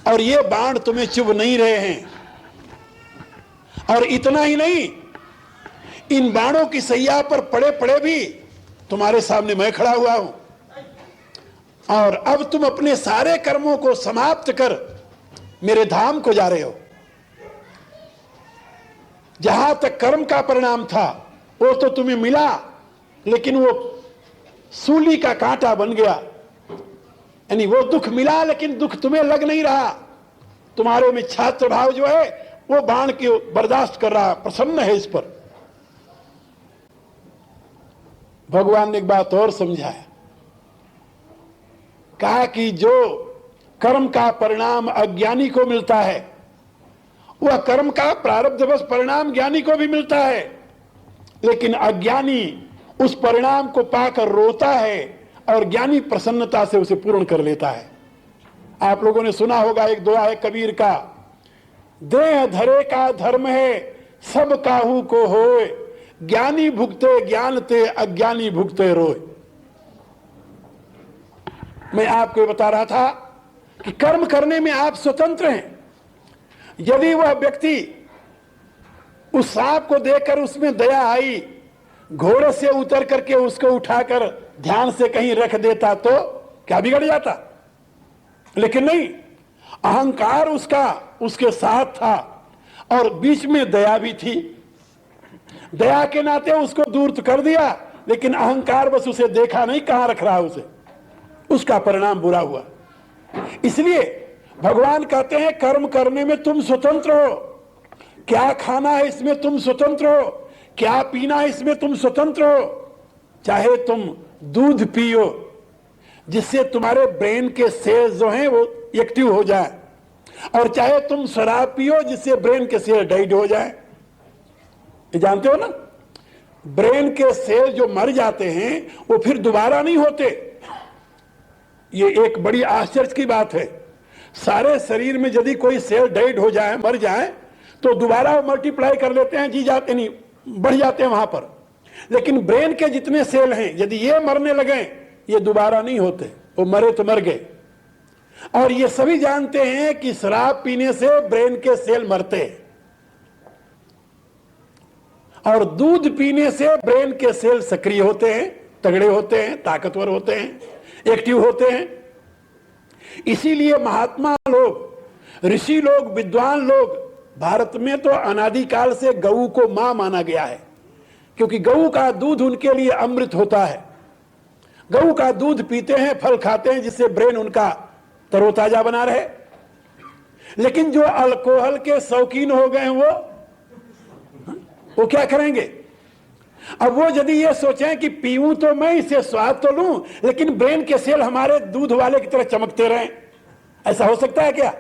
और ये बाण तुम्हें चुभ नहीं रहे हैं। और इतना ही नहीं, इन बाणों की सैया पर पड़े पड़े भी तुम्हारे सामने मैं खड़ा हुआ हूं, और अब तुम अपने सारे कर्मों को समाप्त कर मेरे धाम को जा रहे हो। जहां तक कर्म का परिणाम था वो तो तुम्हें मिला, लेकिन वो सूली का कांटा बन गया। यानी वो दुख मिला लेकिन दुख तुम्हें लग नहीं रहा। तुम्हारे में छात्र भाव जो है वो बाण की बर्दाश्त कर रहा, प्रसन्न है इस पर। भगवान ने एक बात और समझाया, कहा कि जो कर्म का परिणाम अज्ञानी को मिलता है, वह कर्म का प्रारब्धवश परिणाम ज्ञानी को भी मिलता है, लेकिन अज्ञानी उस परिणाम को पाकर रोता है और ज्ञानी प्रसन्नता से उसे पूर्ण कर लेता है। आप लोगों ने सुना होगा एक दुआ है कबीर का, देह धरे का धर्म है सब काहू को होए, ज्ञानी भुगते ज्ञान ते अज्ञानी भुगते रोए। मैं आपको बता रहा था कि कर्म करने में आप स्वतंत्र हैं। यदि वह व्यक्ति उस सांप को देखकर उसमें दया आई, घोड़े से उतर करके उसको उठाकर ध्यान से कहीं रख देता तो क्या बिगड़ जाता? लेकिन नहीं, अहंकार उसका उसके साथ था और बीच में दया भी थी। दया के नाते उसको दूर तो कर दिया, लेकिन अहंकार बस उसे देखा नहीं कहां रख रहा उसे, उसका परिणाम बुरा हुआ। इसलिए भगवान कहते हैं कर्म करने में तुम स्वतंत्र हो। क्या खाना है इसमें तुम स्वतंत्र हो, क्या पीना है इसमें तुम स्वतंत्र हो। चाहे तुम दूध पियो जिससे तुम्हारे ब्रेन के सेल्स जो हैं वो एक्टिव हो जाए, और चाहे तुम शराब पियो जिससे ब्रेन के सेल डेड हो जाए। ये जानते हो ना, ब्रेन के सेल जो मर जाते हैं वो फिर दोबारा नहीं होते। ये एक बड़ी आश्चर्य की बात है। सारे शरीर में यदि कोई सेल डेड हो जाए, मर जाए, तो दोबारा वो मल्टीप्लाई कर लेते हैं, जी जाते नहीं, बढ़ जाते हैं वहां पर। लेकिन ब्रेन के जितने सेल हैं यदि ये मरने लगे, ये दोबारा नहीं होते, वो मरे तो मर गए। और ये सभी जानते हैं कि शराब पीने से ब्रेन के सेल मरते हैं, और दूध पीने से ब्रेन के सेल सक्रिय होते हैं, तगड़े होते हैं, ताकतवर होते हैं, एक्टिव होते हैं। इसीलिए महात्मा लोग, ऋषि लोग, विद्वान लोग, भारत में तो अनादिकाल से गऊ को मां माना गया है, क्योंकि गऊ का दूध उनके लिए अमृत होता है। गऊ का दूध पीते हैं, फल खाते हैं, जिससे ब्रेन उनका तरोताजा बना रहे। लेकिन जो अल्कोहल के शौकीन हो गए हैं वो क्या करेंगे? अब वो यदि ये सोचें कि पीऊं तो मैं, इसे स्वाद तो लूं, लेकिन ब्रेन के सेल हमारे दूध वाले की तरह चमकते रहें, ऐसा हो सकता है क्या?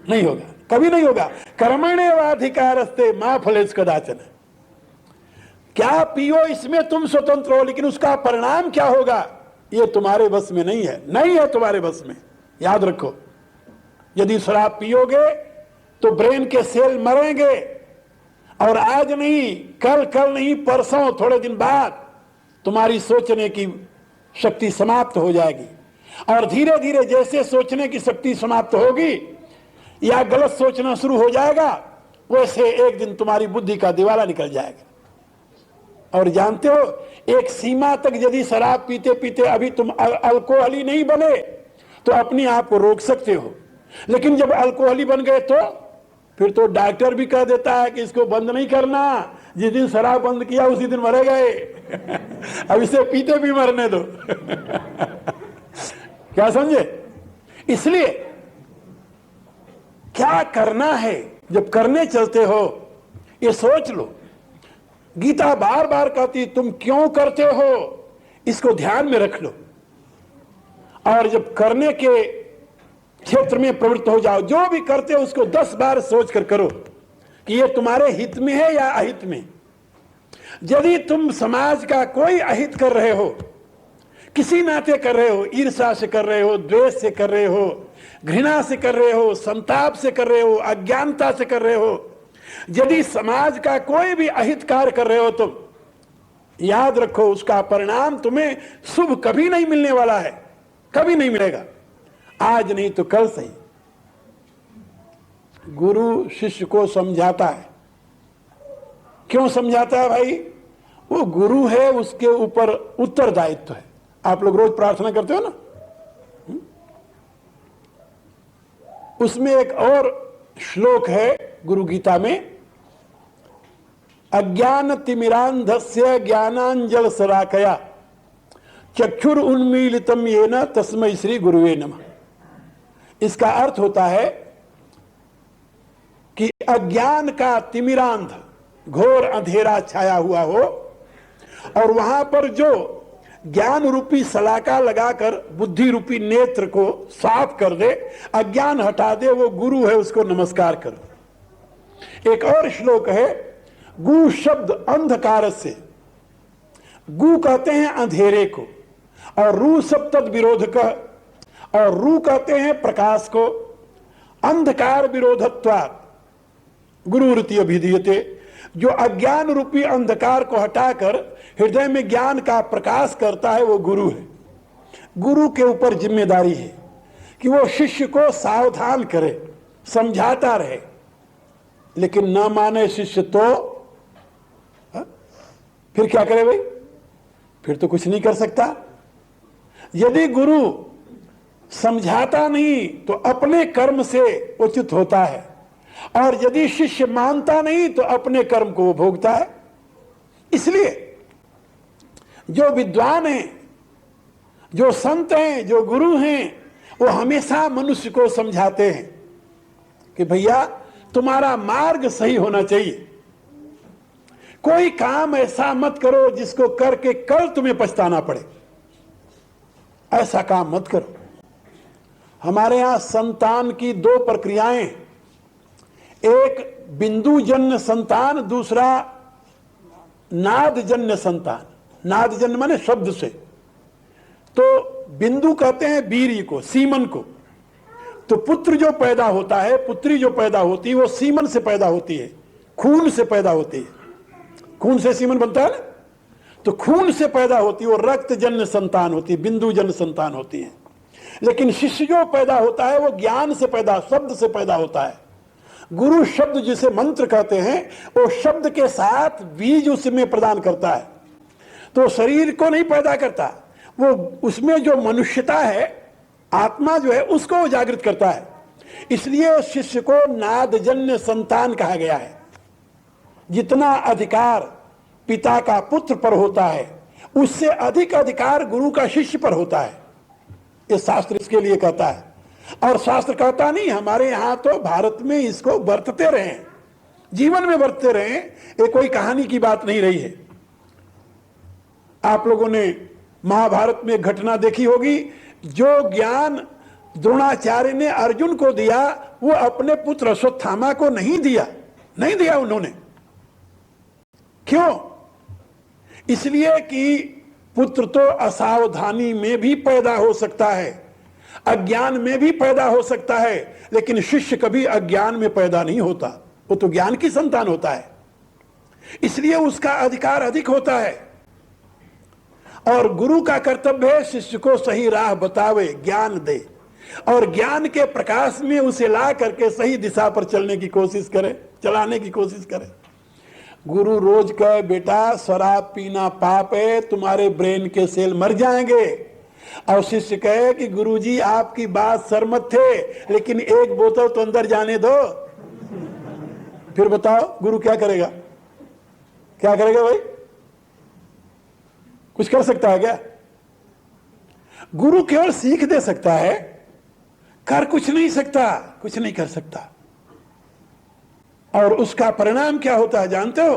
नहीं होगा, कभी नहीं होगा। कर्मण्येवाधिकारस्ते मा फलेषु कदाचन। क्या पियो इसमें तुम स्वतंत्र हो, लेकिन उसका परिणाम क्या होगा ये तुम्हारे बस में नहीं है, नहीं है तुम्हारे बस में। याद रखो, यदि शराब पियोगे तो ब्रेन के सेल मरेंगे, और आज नहीं, कल नहीं, परसों, थोड़े दिन बाद तुम्हारी सोचने की शक्ति समाप्त हो जाएगी। और धीरे धीरे जैसे सोचने की शक्ति समाप्त होगी या गलत सोचना शुरू हो जाएगा, वैसे एक दिन तुम्हारी बुद्धि का दिवाला निकल जाएगा। और जानते हो, एक सीमा तक यदि शराब पीते पीते अभी तुम अल्कोहली नहीं बने तो अपने आप को रोक सकते हो, लेकिन जब अल्कोहली बन गए तो फिर तो डॉक्टर भी कह देता है कि इसको बंद नहीं करना, जिस दिन शराब बंद किया उसी दिन मरे गए। अब इसे पीते भी मरने दो। क्या समझे? इसलिए क्या करना है, जब करने चलते हो ये सोच लो। गीता बार बार कहती तुम क्यों करते हो, इसको ध्यान में रख लो। और जब करने के क्षेत्र में प्रवृत्त हो जाओ, जो भी करते हो उसको 10 बार सोच कर करो कि ये तुम्हारे हित में है या अहित में। यदि तुम समाज का कोई अहित कर रहे हो, किसी नाते कर रहे हो, ईर्ष्या से कर रहे हो, द्वेष से कर रहे हो, घृणा से कर रहे हो, संताप से कर रहे हो, अज्ञानता से कर रहे हो, यदि समाज का कोई भी अहित कार्य कर रहे हो तो याद रखो उसका परिणाम तुम्हें शुभ कभी नहीं मिलने वाला है, कभी नहीं मिलेगा। आज नहीं तो कल सही। गुरु शिष्य को समझाता है। क्यों समझाता है भाई? वो गुरु है, उसके ऊपर उत्तरदायित्व है। आप लोग रोज प्रार्थना करते हो ना, उसमें एक और श्लोक है गुरु गीता में, अज्ञान तिमिरांधस्य ज्ञानांजल सराकया चक्षुर उन्मीलितम येन तस्मै श्री गुरुवे नमः। इसका अर्थ होता है कि अज्ञान का तिमिरांध, घोर अंधेरा छाया हुआ हो और वहां पर जो ज्ञान रूपी सलाका लगाकर बुद्धि रूपी नेत्र को साफ कर दे, अज्ञान हटा दे, वो गुरु है, उसको नमस्कार करो। एक और श्लोक है, गु शब्द अंधकार से, गु कहते हैं अंधेरे को, और रू सब तद विरोध का, और रू कहते हैं प्रकाश को। अंधकार विरोधत्वात् गुरुरिति अभिधीयते, जो अज्ञान रूपी अंधकार को हटाकर हृदय में ज्ञान का प्रकाश करता है, वो गुरु है। गुरु के ऊपर जिम्मेदारी है कि वो शिष्य को सावधान करे, समझाता रहे, लेकिन ना माने शिष्य तो फिर क्या करे भाई? फिर तो कुछ नहीं कर सकता। यदि गुरु समझाता नहीं तो अपने कर्म से उचित होता है, और यदि शिष्य मानता नहीं तो अपने कर्म को वो भोगता है। इसलिए जो विद्वान हैं, जो संत हैं, जो गुरु हैं, वो हमेशा मनुष्य को समझाते हैं कि भैया तुम्हारा मार्ग सही होना चाहिए। कोई काम ऐसा मत करो जिसको करके कल तुम्हें पछताना पड़े, ऐसा काम मत करो। हमारे यहां संतान की दो प्रक्रियाएं, एक बिंदुजन्य संतान, दूसरा नादजन्य संतान। नादजन्य माने शब्द से, तो बिंदु कहते हैं वीर्य को, सीमन को। तो पुत्र जो पैदा होता है, पुत्री जो पैदा होती है, वो सीमन से पैदा होती है, खून से पैदा होती है। खून से सीमन बनता है ना, तो खून से पैदा होती है, वो रक्तजन्य संतान होती है, बिंदुजन्य संतान होती है। लेकिन शिष्य जो पैदा होता है वो ज्ञान से पैदा, शब्द से पैदा होता है। गुरु शब्द जिसे मंत्र कहते हैं, वो शब्द के साथ बीज उसमें प्रदान करता है। तो शरीर को नहीं पैदा करता, वो उसमें जो मनुष्यता है, आत्मा जो है, उसको जागृत करता है। इसलिए शिष्य को नादजन्य संतान कहा गया है। जितना अधिकार पिता का पुत्र पर होता है, उससे अधिक अधिकार गुरु का शिष्य पर होता है। ये शास्त्र इसके लिए कहता है, और शास्त्र कहता नहीं, हमारे यहां तो भारत में इसको बरतते रहे, जीवन में बरतते रहे। ये कोई कहानी की बात नहीं रही है। आप लोगों ने महाभारत में घटना देखी होगी, जो ज्ञान द्रोणाचार्य ने अर्जुन को दिया, वो अपने पुत्र अश्वत्थामा को नहीं दिया उन्होंने। क्यों? इसलिए कि पुत्र तो असावधानी में भी पैदा हो सकता है, अज्ञान में भी पैदा हो सकता है, लेकिन शिष्य कभी अज्ञान में पैदा नहीं होता, वो तो ज्ञान की संतान होता है। इसलिए उसका अधिकार अधिक होता है। और गुरु का कर्तव्य है शिष्य को सही राह बतावे, ज्ञान दे, और ज्ञान के प्रकाश में उसे ला करके सही दिशा पर चलाने की कोशिश करे। गुरु रोज कहे, बेटा शराब पीना पाप है, तुम्हारे ब्रेन के सेल मर जाएंगे। और शिष्य कहे कि गुरुजी आपकी बात सरमत थे, लेकिन एक बोतल तो अंदर जाने दो। फिर बताओ गुरु क्या करेगा? भाई? कुछ कर सकता है क्या? गुरु केवल सीख दे सकता है, कर कुछ नहीं कर सकता। और उसका परिणाम क्या होता है जानते हो?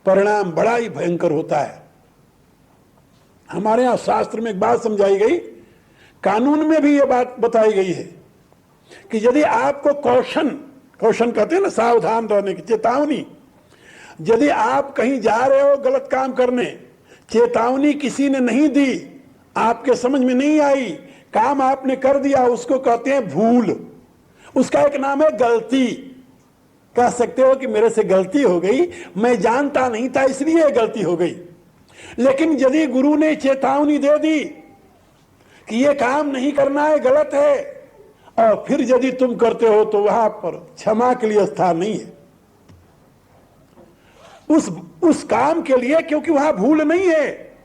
परिणाम बड़ा ही भयंकर होता है। हमारे यहां शास्त्र में एक बात समझाई गई, कानून में भी यह बात बताई गई है कि यदि आपको कौशन कहते हैं ना, सावधान रहने की चेतावनी, यदि आप कहीं जा रहे हो गलत काम करने, चेतावनी किसी ने नहीं दी, आपके समझ में नहीं आई, काम आपने कर दिया, उसको कहते हैं भूल। उसका एक नाम है गलती। कह सकते हो कि मेरे से गलती हो गई, मैं जानता नहीं था इसलिए गलती हो गई। लेकिन यदि गुरु ने चेतावनी दे दी कि यह काम नहीं करना है, गलत है, और फिर यदि तुम करते हो तो वहां पर क्षमा के लिए स्थान नहीं है उस काम के लिए, क्योंकि वहां भूल नहीं है,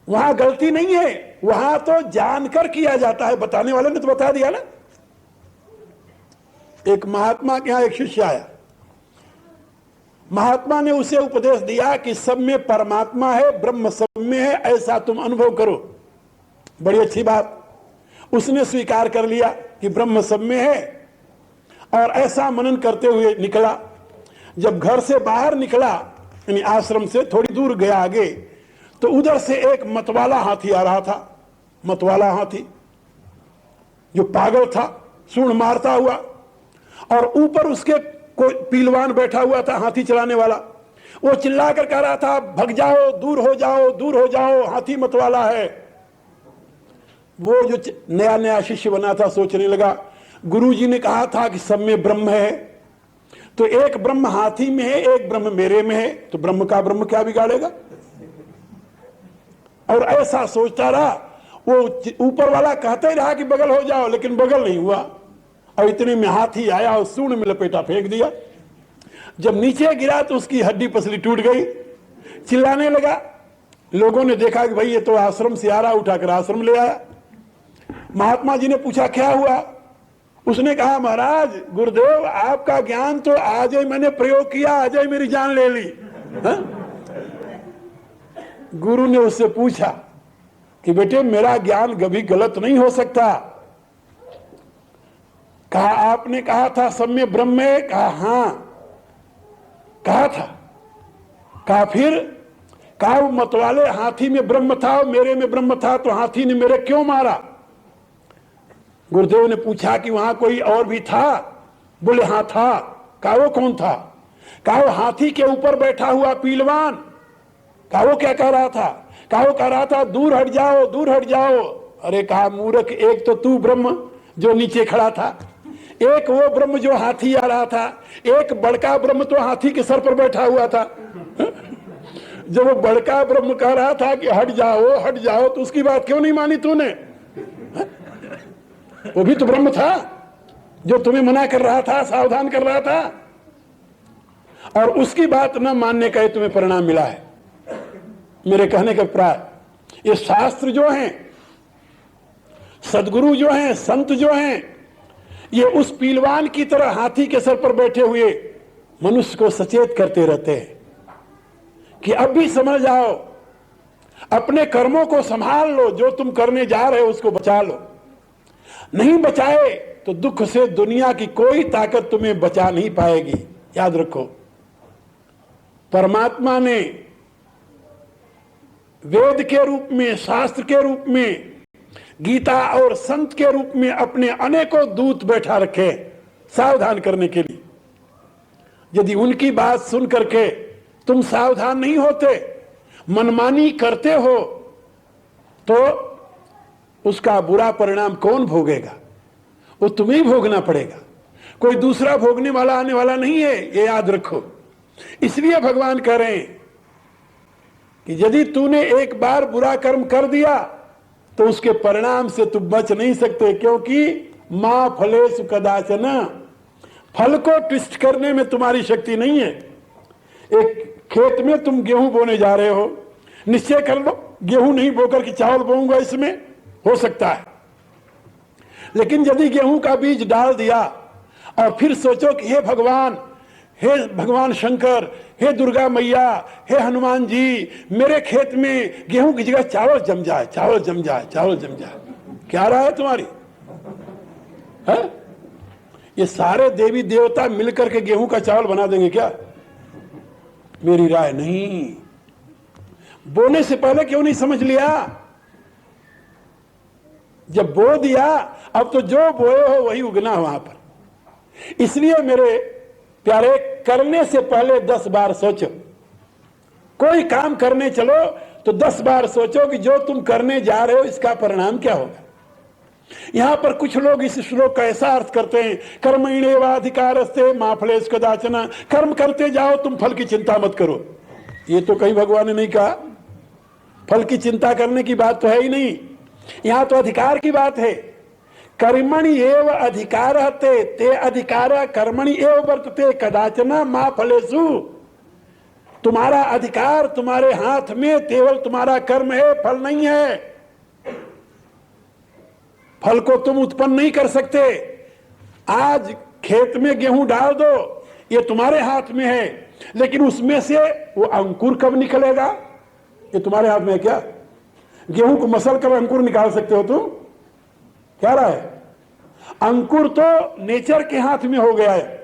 वहां गलती नहीं है, वहां तो जानकर किया जाता है। बताने वाले ने तो बता दिया ना। एक महात्मा के यहां एक शिष्य आया, महात्मा ने उसे उपदेश दिया कि सब में परमात्मा है, ब्रह्म सब में है, ऐसा तुम अनुभव करो। बड़ी अच्छी बात, उसने स्वीकार कर लिया कि ब्रह्म सब में है और ऐसा मनन करते हुए निकला। जब घर से बाहर निकला, यानी आश्रम से थोड़ी दूर गया आगे, तो उधर से एक मतवाला हाथी आ रहा था। मतवाला हाथी जो पागल था, सूंड मारता हुआ, और ऊपर उसके कोई पीलवान बैठा हुआ था, हाथी चलाने वाला। वो चिल्लाकर कह रहा था, भग जाओ, दूर हो जाओ, दूर हो जाओ, हाथी मतवाला है। वो जो नया नया शिष्य बना था सोचने लगा, गुरुजी ने कहा था कि सब में ब्रह्म है, तो एक ब्रह्म हाथी में है, एक ब्रह्म मेरे में है, तो ब्रह्म का ब्रह्म क्या बिगाड़ेगा। और ऐसा सोचता रहा। वो ऊपर वाला कहता ही रहा कि बगल हो जाओ, लेकिन बगल नहीं हुआ। और इतने में हाथी आया और सूंड में लपेटा फेंक दिया। जब नीचे गिरा तो उसकी हड्डी पसली टूट गई। चिल्लाने लगा। लोगों ने देखा कि भाई ये तो आश्रम से आ रहा, उठाकर आश्रम ले आया। महात्मा जी ने पूछा क्या हुआ। उसने कहा, महाराज गुरुदेव आपका ज्ञान तो आज ही मैंने प्रयोग किया, आज ही मेरी जान ले ली। गुरु ने उससे पूछा कि बेटे मेरा ज्ञान कभी गलत नहीं हो सकता। कहा आपने कहा था सब में ब्रह्म है। कहा हां कहा था। कहा फिर। कहा वो मतवाले हाथी में ब्रह्म था, मेरे में ब्रह्म था, तो हाथी ने मेरे क्यों मारा। गुरुदेव ने पूछा कि वहां कोई और भी था। बोले हाँ था। कहा वो कौन था। कहा वो हाथी के ऊपर बैठा हुआ पीलवान। कहा वो क्या कह रहा था। कहा वो कह रहा था दूर हट जाओ, दूर हट जाओ। अरे कहा मूर्ख, एक तो तू ब्रह्म जो नीचे खड़ा था, एक वो ब्रह्म जो हाथी आ रहा था, एक बड़का ब्रह्म तो हाथी के सर पर बैठा हुआ था। जब वो बड़का ब्रह्म कह रहा था कि हट जाओ हट जाओ, तो उसकी बात क्यों नहीं मानी तूने। वो भी तो ब्रह्म था जो तुम्हें मना कर रहा था, सावधान कर रहा था, और उसकी बात न मानने का ही तुम्हें परिणाम मिला है। मेरे कहने का प्राय ये शास्त्र जो हैं, सदगुरु जो हैं, संत जो हैं, ये उस पीलवान की तरह हाथी के सर पर बैठे हुए मनुष्य को सचेत करते रहते हैं कि अब भी समझ जाओ, अपने कर्मों को संभाल लो, जो तुम करने जा रहे हो उसको बचा लो। नहीं बचाए तो दुख से दुनिया की कोई ताकत तुम्हें बचा नहीं पाएगी। याद रखो, परमात्मा ने वेद के रूप में, शास्त्र के रूप में, गीता और संत के रूप में अपने अनेकों दूत बैठा रखे सावधान करने के लिए। यदि उनकी बात सुन करके तुम सावधान नहीं होते, मनमानी करते हो, तो उसका बुरा परिणाम कौन भोगेगा। वो तुम्हें भोगना पड़ेगा, कोई दूसरा भोगने वाला आने वाला नहीं है, ये याद रखो। इसलिए भगवान कह रहे हैं कि यदि तूने एक बार बुरा कर्म कर दिया तो उसके परिणाम से तुम बच नहीं सकते, क्योंकि मां फलेषु कदाचन, फल को ट्विस्ट करने में तुम्हारी शक्ति नहीं है। एक खेत में तुम गेहूं बोने जा रहे हो, निश्चय कर लो गेहूं नहीं बोकर के चावल बोऊंगा, इसमें हो सकता है। लेकिन यदि गेहूं का बीज डाल दिया और फिर सोचो कि हे भगवान, हे भगवान शंकर, हे दुर्गा मैया, हे हनुमान जी, मेरे खेत में गेहूं की जगह चावल जम जाए, चावल जम जाए, चावल जम जाए, क्या रहा है तुम्हारी है? ये सारे देवी देवता मिलकर के गेहूं का चावल बना देंगे क्या? मेरी राय नहीं। बोने से पहले क्यों नहीं समझ लिया? जब बो दिया, अब तो जो बोए हो वही उगना वहां पर। इसलिए मेरे प्यारे, करने से पहले 10 बार सोचो। कोई काम करने चलो तो 10 बार सोचो कि जो तुम करने जा रहे हो इसका परिणाम क्या होगा। यहां पर कुछ लोग इस श्लोक का ऐसा अर्थ करते हैं, कर्मण्येवाधिकारस्ते मा फलेषु कदाचन, कर्म करते जाओ, तुम फल की चिंता मत करो। ये तो कहीं भगवान ने नहीं कहा। फल की चिंता करने की बात तो है ही नहीं, यहां तो अधिकार की बात है। कर्मणि एव अधिकारः ते, ते अधिकारः कर्मणि एव वर्तते कदाचन मा फलेषु। तुम्हारा अधिकार तुम्हारे हाथ में केवल तुम्हारा कर्म है, फल नहीं है। फल को तुम उत्पन्न नहीं कर सकते। आज खेत में गेहूं डाल दो, ये तुम्हारे हाथ में है, लेकिन उसमें से वो अंकुर कब निकलेगा ये तुम्हारे हाथ में है क्या? गेहूं को मसल कर अंकुर निकाल सकते हो तुम? क्या रहा है? अंकुर तो नेचर के हाथ में हो गया है।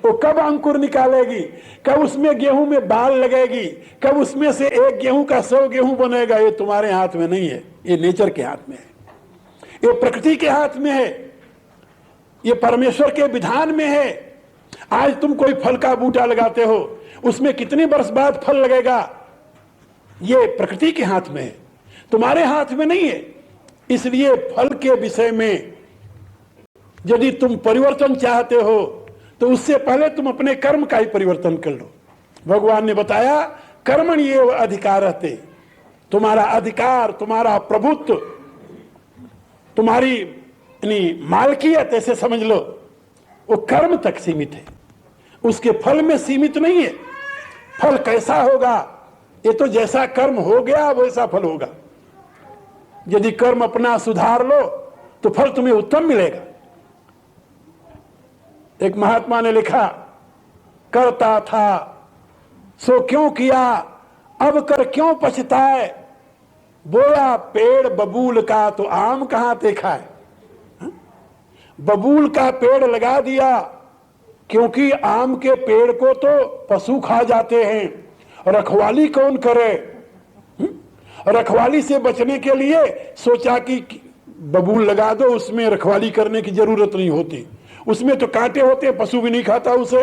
वो कब अंकुर निकालेगी, कब उसमें गेहूं में बाल लगेगी, कब उसमें से एक गेहूं का 100 गेहूं बनेगा, ये तुम्हारे हाथ में नहीं है, ये नेचर के हाथ में है, ये प्रकृति के हाथ में है, ये परमेश्वर के विधान में है। आज तुम कोई फल का बूटा लगाते हो, उसमें कितने वर्ष बाद फल लगेगा, ये प्रकृति के हाथ में है, तुम्हारे हाथ में नहीं है। इसलिए फल के विषय में यदि तुम परिवर्तन चाहते हो तो उससे पहले तुम अपने कर्म का ही परिवर्तन कर लो। भगवान ने बताया कर्मणि एव अधिकारः ते, तुम्हारा अधिकार, तुम्हारा प्रभुत्व, तुम्हारी मालकियत ऐसे समझ लो, वो कर्म तक सीमित है, उसके फल में सीमित नहीं है। फल कैसा होगा, ये तो जैसा कर्म हो गया वैसा फल होगा। यदि कर्म अपना सुधार लो तो फल तुम्हें उत्तम मिलेगा। एक महात्मा ने लिखा, करता था सो क्यों किया, अब कर क्यों पछताए, बोया पेड़ बबूल का तो आम कहां देखा है। बबूल का पेड़ लगा दिया क्योंकि आम के पेड़ को तो पशु खा जाते हैं, रखवाली कौन करे। रखवाली से बचने के लिए सोचा कि बबूल लगा दो, उसमें रखवाली करने की जरूरत नहीं होती, उसमें तो कांटे होते, पशु भी नहीं खाता उसे।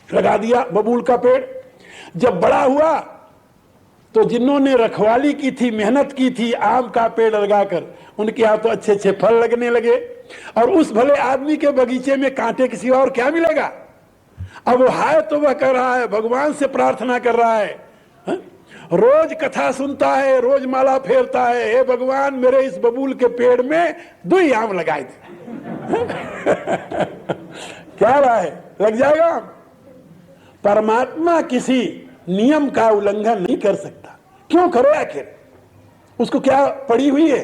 लगा दिया बबूल का पेड़। जब बड़ा हुआ तो जिन्होंने रखवाली की थी, मेहनत की थी आम का पेड़ लगाकर, उनके यहाँ तो अच्छे अच्छे फल लगने लगे। और उस भले आदमी के बगीचे में कांटे किसी और क्या मिलेगा। अब वो हाय तो वह कर रहा है, भगवान से प्रार्थना कर रहा है, रोज कथा सुनता है, रोज माला फेरता है, हे भगवान मेरे इस बबूल के पेड़ में 2 आम लगाए दे। क्या रहा है, लग जाएगा। परमात्मा किसी नियम का उल्लंघन नहीं कर सकता। क्यों करे आखिर, उसको क्या पड़ी हुई है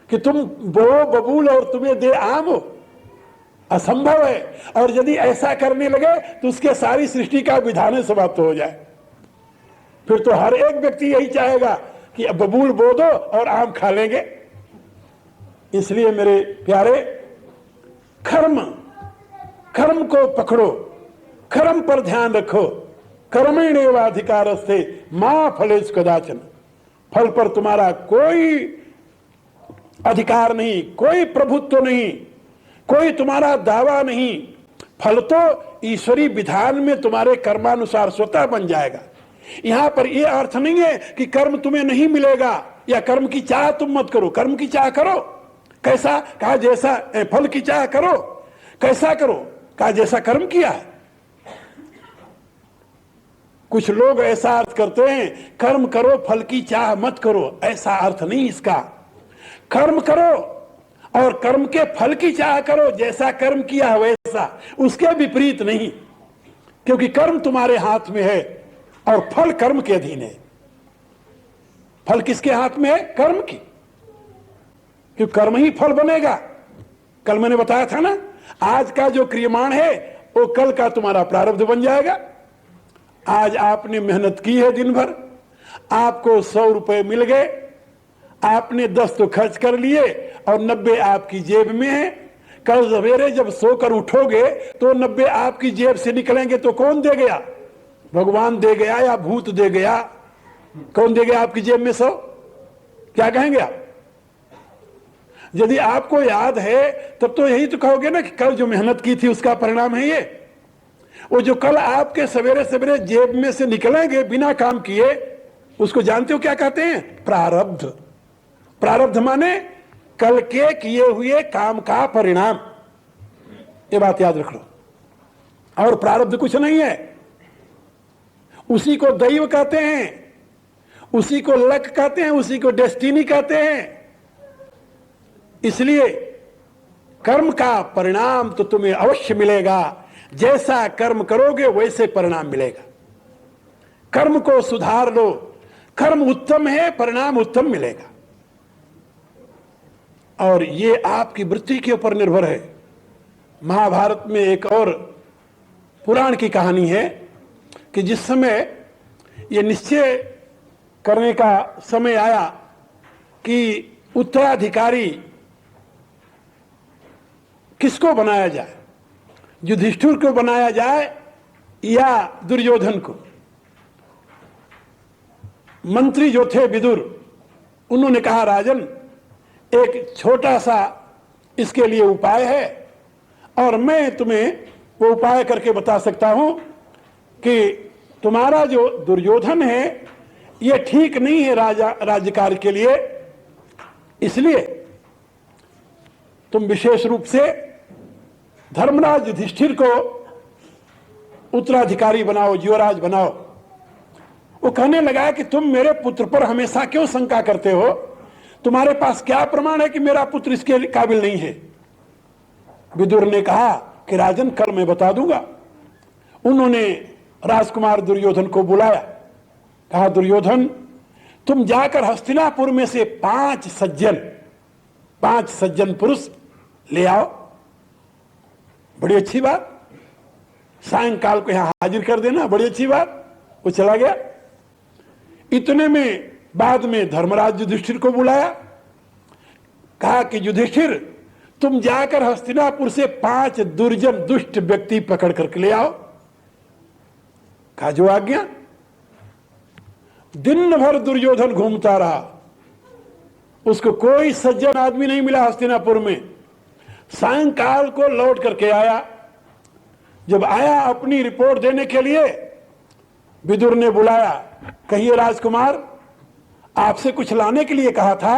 कि तुम बो बबूल और तुम्हें दे आम? असंभव है। और यदि ऐसा करने लगे तो उसके सारी सृष्टि का विधान समाप्त हो जाए। फिर तो हर एक व्यक्ति यही चाहेगा कि बबूल बो दो और आम खा लेंगे। इसलिए मेरे प्यारे, कर्म को पकड़ो, कर्म पर ध्यान रखो। कर्मण्येवाधिकारस्ते मा फलेषु कदाचन। फल पर तुम्हारा कोई अधिकार नहीं, कोई प्रभुत्व नहीं, कोई तुम्हारा दावा नहीं। फल तो ईश्वरी विधान में तुम्हारे कर्मानुसार स्वतः बन जाएगा। यहां पर यह अर्थ नहीं है कि कर्म तुम्हें नहीं मिलेगा या कर्म की चाह तुम मत करो। कर्म की चाह करो, कैसा कहा, जैसा फल की चाह करो, कैसा करो कहा, जैसा कर्म किया है। कुछ लोग ऐसा अर्थ करते हैं, कर्म करो फल की चाह मत करो। ऐसा अर्थ नहीं इसका। कर्म करो और कर्म के फल की चाह करो, जैसा कर्म किया है वैसा, उसके विपरीत नहीं। क्योंकि कर्म तुम्हारे हाथ में है और फल कर्म के अधीन है। फल किसके हाथ में है? कर्म की। क्योंकि कर्म ही फल बनेगा। कल मैंने बताया था ना, आज का जो क्रियमाण है वो कल का तुम्हारा प्रारब्ध बन जाएगा। आज आपने मेहनत की है दिन भर, आपको 100 रुपए मिल गए, आपने 10 तो खर्च कर लिए और 90 आपकी जेब में है। कल सवेरे जब सोकर उठोगे तो 90 आपकी जेब से निकलेंगे तो कौन दे गया? भगवान दे गया या भूत दे गया? कौन दे गया आपकी जेब में 100? क्या कहेंगे आप? यदि आपको याद है तब तो यही तो कहोगे ना कि कल जो मेहनत की थी उसका परिणाम है ये। वो जो कल आपके सवेरे सवेरे जेब में से निकलेंगे बिना काम किए, उसको जानते हो क्या कहते हैं? प्रारब्ध। प्रारब्ध माने कल के किए हुए काम का परिणाम। ये बात याद रख लो। और प्रारब्ध कुछ नहीं है, उसी को दैव कहते हैं, उसी को लक कहते हैं, उसी को डेस्टिनी कहते हैं। इसलिए कर्म का परिणाम तो तुम्हें अवश्य मिलेगा, जैसा कर्म करोगे वैसे परिणाम मिलेगा। कर्म को सुधार लो, कर्म उत्तम है, परिणाम उत्तम मिलेगा। और ये आपकी वृत्ति के ऊपर निर्भर है। महाभारत में एक और पुराण की कहानी है कि जिस समय ये निश्चय करने का समय आया कि उत्तराधिकारी किसको बनाया जाए, युधिष्ठिर को बनाया जाए या दुर्योधन को। मंत्री जो थे विदुर, उन्होंने कहा राजन, एक छोटा सा इसके लिए उपाय है और मैं तुम्हें वो उपाय करके बता सकता हूं कि तुम्हारा जो दुर्योधन है ये ठीक नहीं है राज्यकार्य के लिए, इसलिए तुम विशेष रूप से धर्मराज युधिष्ठिर को उत्तराधिकारी बनाओ, युवराज बनाओ। वो कहने लगा कि तुम मेरे पुत्र पर हमेशा क्यों शंका करते हो? तुम्हारे पास क्या प्रमाण है कि मेरा पुत्र इसके काबिल नहीं है? विदुर ने कहा कि राजन, कल मैं बता दूंगा। उन्होंने राजकुमार दुर्योधन को बुलाया, कहा दुर्योधन, तुम जाकर हस्तिनापुर में से 5 सज्जन पुरुष ले आओ। बड़ी अच्छी बात, सायंकाल को यहां हाजिर कर देना, बड़ी अच्छी बात। वो चला गया। इतने में बाद में धर्मराज युधिष्ठिर को बुलाया, कहा कि युधिष्ठिर, तुम जाकर हस्तिनापुर से 5 दुर्जन दुष्ट व्यक्ति पकड़ करके ले आओ। कहा जो आज्ञा। दिन भर दुर्योधन घूमता रहा, उसको कोई सज्जन आदमी नहीं मिला हस्तिनापुर में। सायंकाल को लौट करके आया। जब आया अपनी रिपोर्ट देने के लिए, विदुर ने बुलाया, कहिए राजकुमार, आपसे कुछ लाने के लिए कहा था।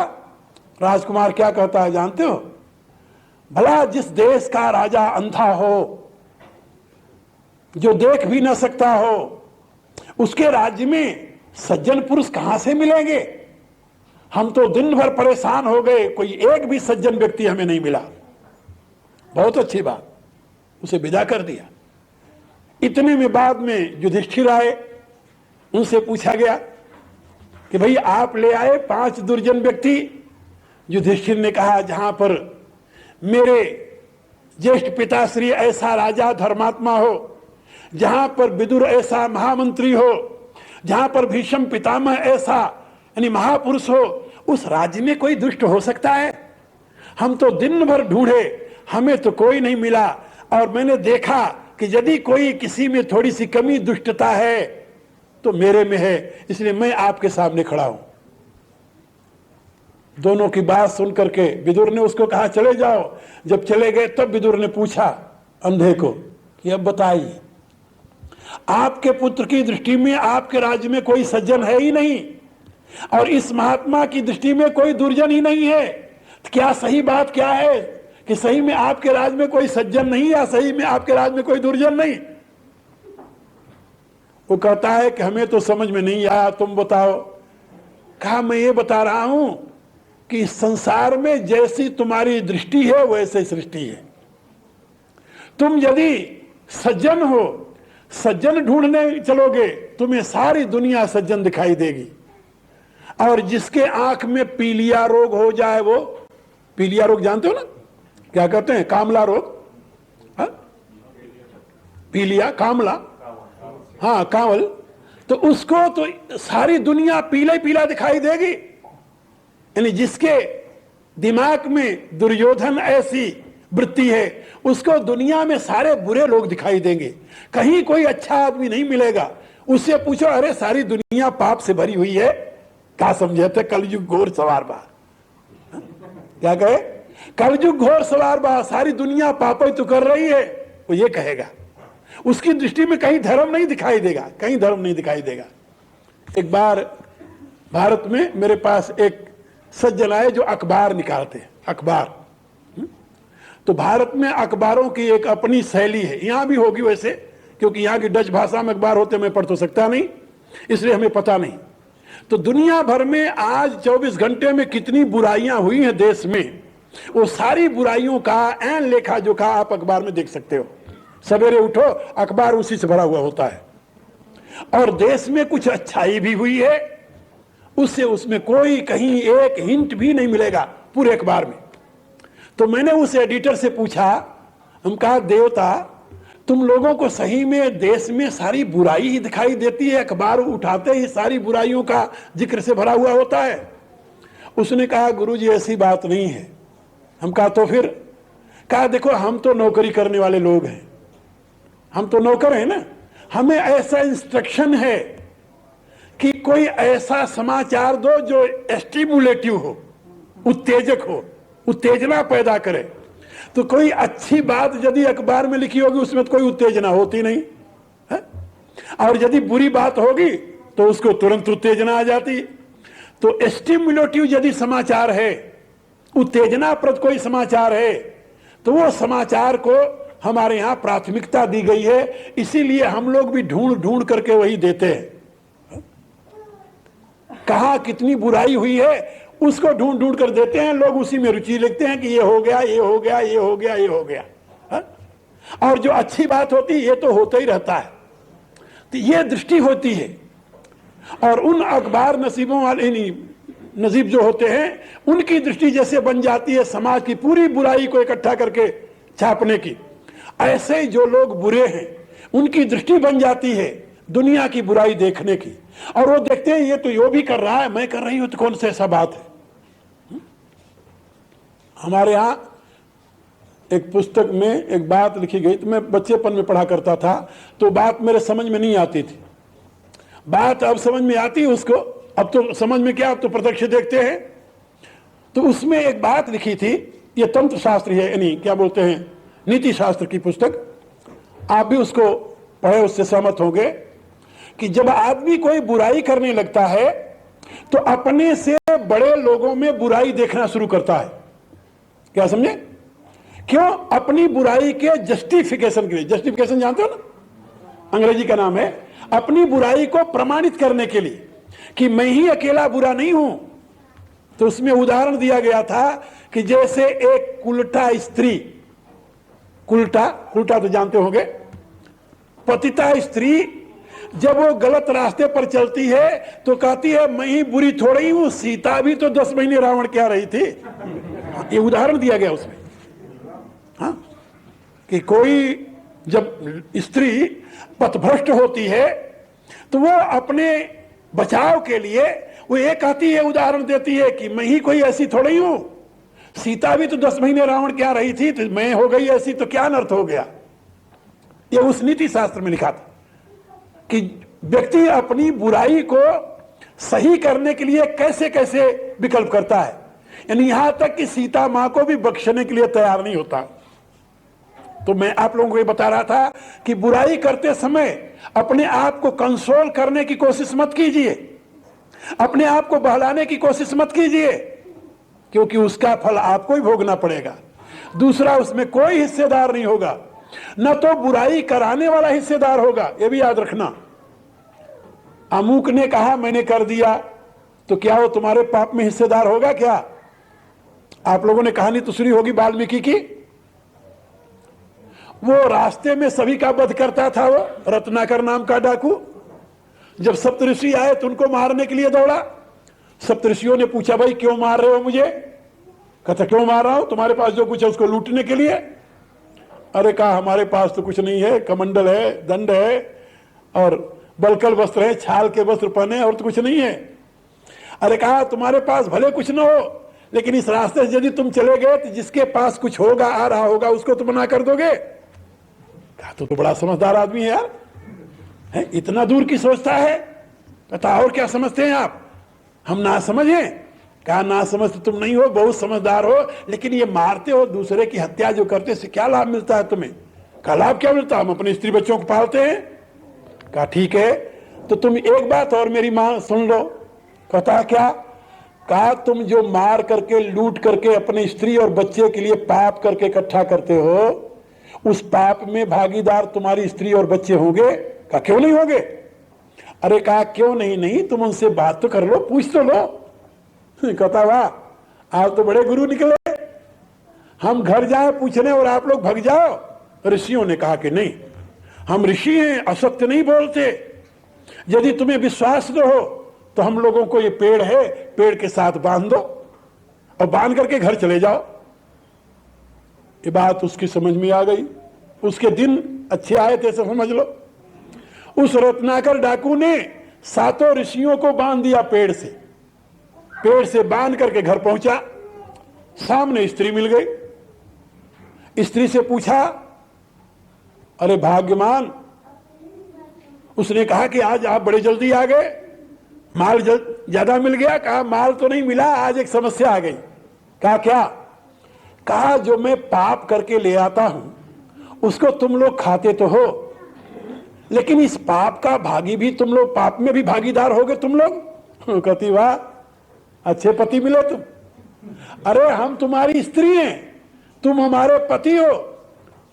राजकुमार क्या कहता है जानते हो? भला जिस देश का राजा अंधा हो, जो देख भी न सकता हो, उसके राज्य में सज्जन पुरुष कहां से मिलेंगे? हम तो दिन भर परेशान हो गए, कोई एक भी सज्जन व्यक्ति हमें नहीं मिला। बहुत अच्छी बात, उसे विदा कर दिया। इतने में बाद में युधिष्ठिर आए, उनसे पूछा गया कि भाई आप ले आए 5 दुर्जन व्यक्ति। युधिष्ठिर ने कहा जहां पर मेरे ज्येष्ठ पिताश्री ऐसा राजा धर्मात्मा हो, जहां पर विदुर ऐसा महामंत्री हो, जहां पर भीष्म पितामह ऐसा यानी महापुरुष हो, उस राज्य में कोई दुष्ट हो सकता है? हम तो दिन भर ढूंढे, हमें तो कोई नहीं मिला। और मैंने देखा कि यदि कोई किसी में थोड़ी सी कमी दुष्टता है तो मेरे में है, इसलिए मैं आपके सामने खड़ा हूं। दोनों की बात सुन करके विदुर ने उसको कहा चले जाओ। जब चले गए तब विदुर ने पूछा अंधे को कि अब बताइए, आपके पुत्र की दृष्टि में आपके राज्य में कोई सज्जन है ही नहीं और इस महात्मा की दृष्टि में कोई दुर्जन ही नहीं है, तो क्या सही बात क्या है कि सही में आपके राज्य में कोई सज्जन नहीं या सही में आपके राज्य में कोई दुर्जन नहीं? वो कहता है कि हमें तो समझ में नहीं आया, तुम बताओ। कहा मैं ये बता रहा हूं कि संसार में जैसी तुम्हारी दृष्टि है वैसे सृष्टि है। तुम यदि सज्जन हो, सज्जन ढूंढने चलोगे, तुम्हें सारी दुनिया सज्जन दिखाई देगी। और जिसके आंख में पीलिया रोग हो जाए, वो पीलिया रोग जानते हो ना, क्या कहते हैं? कामला रोग। हाँ? पीलिया, कामला, हाँ कांवल, तो उसको तो सारी दुनिया पीला पीला दिखाई देगी। यानी जिसके दिमाग में दुर्योधन ऐसी वृत्ति है, उसको दुनिया में सारे बुरे लोग दिखाई देंगे, कहीं कोई अच्छा आदमी नहीं मिलेगा। उससे पूछो, अरे सारी दुनिया पाप से भरी हुई है, क्या समझे थे? कलयुग घोर सवार बा। क्या कहे? कलयुग घोर सवार बा, सारी दुनिया पाप ही तो कर रही है, वो ये कहेगा। उसकी दृष्टि में कहीं धर्म नहीं दिखाई देगा, कहीं धर्म नहीं दिखाई देगा। एक बार भारत में मेरे पास एक सज्जन आए जो अखबार निकालते हैं, अखबार। तो भारत में अखबारों की एक अपनी शैली है, यहां भी होगी वैसे, क्योंकि यहां की डच भाषा में अखबार होते मैं पढ़ तो सकता नहीं, इसलिए हमें पता नहीं। तो दुनिया भर में आज 24 घंटे में कितनी बुराइयां हुई हैं देश में, वो सारी बुराइयों का ऐन लेखा जोखा आप अखबार में देख सकते हो। सवेरे उठो अखबार उसी से भरा हुआ होता है। और देश में कुछ अच्छाई भी हुई है, उससे उसमें कोई कहीं एक हिंट भी नहीं मिलेगा पूरे अखबार में। तो मैंने उस एडिटर से पूछा, हम कहा देवता तुम लोगों को सही में देश में सारी बुराई ही दिखाई देती है, अखबार उठाते ही सारी बुराइयों का जिक्र से भरा हुआ होता है? उसने कहा गुरुजी ऐसी बात नहीं है। हम कहा तो फिर? कहा देखो हम तो नौकरी करने वाले लोग हैं, हम तो नौकर हैं ना, हमें ऐसा इंस्ट्रक्शन है कि कोई ऐसा समाचार दो जो स्टिमुलेटिव हो, उत्तेजक हो, उत्तेजना पैदा करे। तो कोई अच्छी बात यदि अखबार में लिखी होगी उसमें तो कोई उत्तेजना होती नहीं है, और यदि बुरी बात होगी तो उसको तुरंत उत्तेजना आ जाती। तो स्टिमुलेटिव यदि समाचार है, उत्तेजनाप्रद कोई समाचार है, तो वो समाचार को हमारे यहां प्राथमिकता दी गई है, इसीलिए हम लोग भी ढूंढ ढूंढ करके वही देते हैं। कहां कितनी बुराई हुई है उसको ढूंढ ढूंढ कर देते हैं, लोग उसी में रुचि लेते हैं कि ये हो गया, ये हो गया, ये हो गया, ये हो गया। और जो अच्छी बात होती है ये तो होता ही रहता है। तो ये दृष्टि होती है। और उन अखबार नसीबों वाले नसीब जो होते हैं उनकी दृष्टि जैसे बन जाती है समाज की पूरी बुराई को इकट्ठा करके छापने की, ऐसे जो लोग बुरे हैं उनकी दृष्टि बन जाती है दुनिया की बुराई देखने की। और वो देखते हैं ये तो यो भी कर रहा है, मैं कर रही हूं, तो कौन सा ऐसा बात है? हमारे यहां एक पुस्तक में एक बात लिखी गई, तो मैं बच्चेपन में पढ़ा करता था, तो बात मेरे समझ में नहीं आती थी। बात अब समझ में आती है उसको, अब तो समझ में क्या, अब तो प्रत्यक्ष देखते हैं। तो उसमें एक बात लिखी थी, ये तंत्र शास्त्र है, यानी क्या बोलते हैं, नीति शास्त्र की पुस्तक। आप भी उसको पढ़े, उससे सहमत होंगे कि जब आदमी कोई बुराई करने लगता है तो अपने से बड़े लोगों में बुराई देखना शुरू करता है। क्या समझे? क्यों? अपनी बुराई के जस्टिफिकेशन के लिए। जस्टिफिकेशन जानते हो ना, अंग्रेजी का नाम है। अपनी बुराई को प्रमाणित करने के लिए कि मैं ही अकेला बुरा नहीं हूं। तो उसमें उदाहरण दिया गया था कि जैसे एक कुलटा स्त्री, कुलटा तो जानते होंगे, पतिता स्त्री जब वो गलत रास्ते पर चलती है तो कहती है मैं ही बुरी थोड़ी हूं, सीता भी तो 10 महीने रावण क्या रही थी। ये उदाहरण दिया गया उसमें, हाँ, कि कोई जब स्त्री पथभ्रष्ट होती है तो वो अपने बचाव के लिए वो ये कहती है, उदाहरण देती है कि मैं ही कोई ऐसी थोड़ी हूं, सीता भी तो 10 महीने रावण क्या रही थी, तो मैं हो गई ऐसी तो क्या अनर्थ हो गया। ये उस नीति शास्त्र में लिखा था कि व्यक्ति अपनी बुराई को सही करने के लिए कैसे कैसे विकल्प करता है, यानी यहां तक कि सीता मां को भी बख्शने के लिए तैयार नहीं होता। तो मैं आप लोगों को ये बता रहा था कि बुराई करते समय अपने आप को कंट्रोल करने की कोशिश मत कीजिए, अपने आप को बहलाने की कोशिश मत कीजिए, क्योंकि उसका फल आपको ही भोगना पड़ेगा, दूसरा उसमें कोई हिस्सेदार नहीं होगा, न तो बुराई कराने वाला हिस्सेदार होगा। यह भी याद रखना, अमुक ने कहा मैंने कर दिया तो क्या वो तुम्हारे पाप में हिस्सेदार होगा क्या? आप लोगों ने कहानी तो सुनी होगी वाल्मीकि की, वो रास्ते में सभी का वध करता था, वो रत्नाकर नाम का डाकू। जब सप्तऋषि आए तो उनको मारने के लिए दौड़ा। सप्तऋषियों ने पूछा भाई क्यों मार रहे हो मुझे? कहता क्यों मार रहा हूं, तुम्हारे पास जो कुछ है उसको लूटने के लिए। अरे कहा हमारे पास तो कुछ नहीं है, कमंडल है, दंड है और बलकल वस्त्र है, छाल के वस्त्र पहने, और तो कुछ नहीं है। अरे कहा तुम्हारे पास भले कुछ न हो, लेकिन इस रास्ते से यदि तुम चले गए तो जिसके पास कुछ होगा, आ रहा होगा, उसको तुम मना कर दोगे। कहा तो बड़ा समझदार आदमी है यार, है इतना दूर की सोचता है। कहता और क्या समझते हैं आप, हम ना समझें? कहा ना समझ तो तुम नहीं हो, बहुत समझदार हो, लेकिन ये मारते हो दूसरे की हत्या जो करते से क्या लाभ मिलता है तुम्हें? कहा लाभ क्या मिलता, हम अपने स्त्री बच्चों को पालते हैं। कहा ठीक है, तो तुम एक बात और मेरी मां सुन लो। कहता क्या? कहा तुम जो मार करके लूट करके अपने स्त्री और बच्चे के लिए पाप करके इकट्ठा करते हो, उस पाप में भागीदार तुम्हारी स्त्री और बच्चे होंगे? कहा क्यों नहीं होंगे? अरे कहा क्यों नहीं, तुम उनसे बात तो कर लो, पूछ तो लो। कहता वाह आप तो बड़े गुरु निकले, हम घर जाए पूछने और आप लोग भग जाओ? ऋषियों ने कहा कि नहीं, हम ऋषि हैं, असत्य नहीं बोलते। यदि तुम्हें विश्वास न हो तो हम लोगों को ये पेड़ है, पेड़ के साथ बांध दो और बांध करके घर चले जाओ। ये बात उसकी समझ में आ गई। उसके दिन अच्छे आए थे, समझ लो। उस रत्नाकर डाकू ने 7 ऋषियों को बांध दिया पेड़ से बांध करके घर पहुंचा। सामने स्त्री मिल गई। स्त्री से पूछा, अरे भाग्यमान, उसने कहा कि आज आप बड़े जल्दी आ गए, माल ज्यादा मिल गया? कहा माल तो नहीं मिला, आज एक समस्या आ गई। कहा क्या? कहा जो मैं पाप करके ले आता हूं उसको तुम लोग खाते तो हो, लेकिन इस पाप का भागी भी तुम लोग, पाप में भी भागीदार होगे तुम लोग। कहती वाह, अच्छे पति मिले तुम। अरे हम तुम्हारी स्त्री हैं, तुम हमारे पति हो।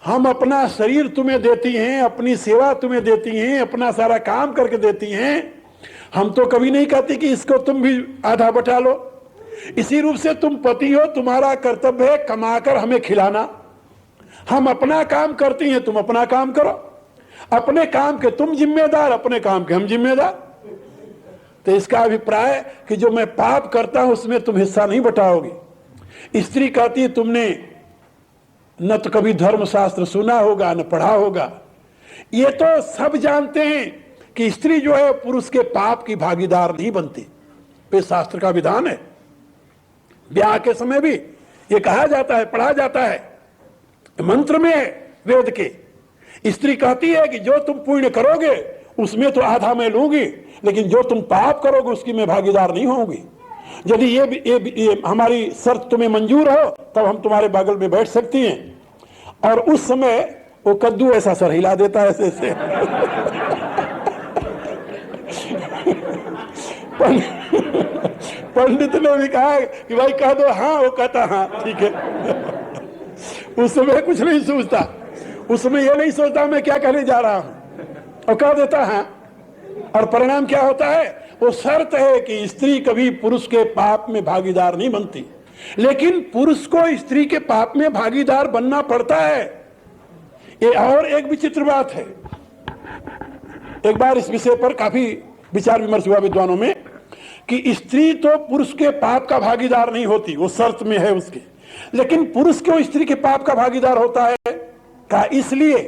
हम अपना शरीर तुम्हें देती हैं, अपनी सेवा तुम्हें देती हैं, अपना सारा काम करके देती हैं। हम तो कभी नहीं कहती कि इसको तुम भी आधा बटा लो। इसी रूप से तुम पति हो, तुम्हारा कर्तव्य है कमाकर हमें खिलाना। हम अपना काम करती हैं, तुम अपना काम करो। अपने काम के तुम जिम्मेदार, अपने काम के हम जिम्मेदार। तो इसका अभिप्राय कि जो मैं पाप करता हूं उसमें तुम हिस्सा नहीं बटाओगे। स्त्री कहती है, तुमने न तो कभी धर्मशास्त्र सुना होगा न पढ़ा होगा। ये तो सब जानते हैं कि स्त्री जो है पुरुष के पाप की भागीदार नहीं बनती। ये शास्त्र का विधान है। ब्याह के समय भी ये कहा जाता है, पढ़ा जाता है, मंत्र में है वेद के। स्त्री कहती है कि जो तुम पुण्य करोगे उसमें तो आधा मैं लूंगी, लेकिन जो तुम पाप करोगे उसकी मैं भागीदार नहीं होंगी। यदि ये हमारी शर्त तुम्हें मंजूर हो तब हम तुम्हारे बगल में बैठ सकती हैं। और उस समय वो कद्दू ऐसा सर हिला देता है ऐसे पंडित ने भी कहा कि भाई कह दो हाँ, वो कहता हाँ ठीक है। उस समय कुछ नहीं सोचता, उस समय ये नहीं सोचता मैं क्या कहने जा रहा हूं, और कह देता हाँ। और परिणाम क्या होता है? वो शर्त है कि स्त्री कभी पुरुष के पाप में भागीदार नहीं बनती, लेकिन पुरुष को स्त्री के पाप में भागीदार बनना पड़ता है। ये और एक विचित्र बात है। एक बार इस विषय पर काफी विचार विमर्श हुआ विद्वानों में कि स्त्री तो पुरुष के पाप का भागीदार नहीं होती, वो शर्त में है उसके, लेकिन पुरुष क्यों स्त्री के पाप का भागीदार होता है? कहा इसलिए